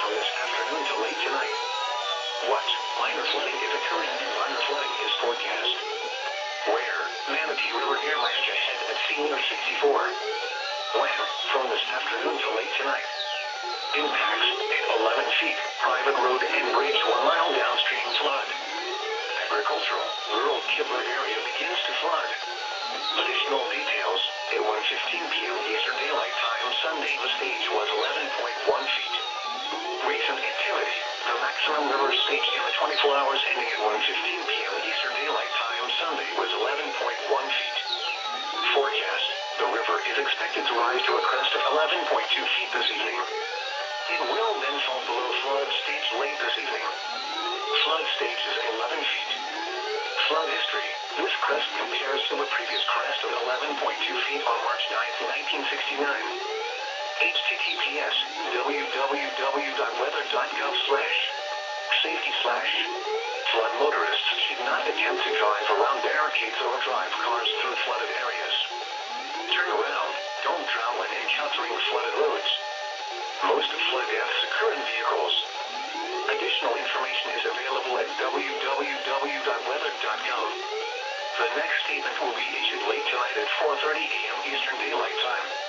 from this afternoon to late tonight. What minor flooding is occurring and minor flooding is forecast. Where Manatee River nearland ahead at senior 64. When from this afternoon to late tonight. Impacts at 11 feet, private road and bridge 1 mile downstream flood. Agricultural, rural Kibler area begins to flood. Additional details, at 1:15 p.m. Eastern Daylight Time Sunday the stage was 11.1 feet. Recent activity, the maximum river stage in the 24 hours ending at 1:15 p.m. Eastern Daylight Time Sunday was 11.1 feet. Forecast, the river is expected to rise to a crest of 11.2 feet this evening. It will then fall below flood stage late this evening. Flood stage is 11 feet. Flood history. This crest compares to a previous crest of 11.2 feet on March 9, 1969. https www.weather.gov/safety/ flood motorists should not attempt to drive around barricades or drive cars through flooded areas. Turn around, don't drown when encountering flooded roads. Most flood deaths occur in vehicles. Additional information is available at www.weather.gov. The next statement will be issued late tonight at 4:30 a.m. Eastern Daylight Time.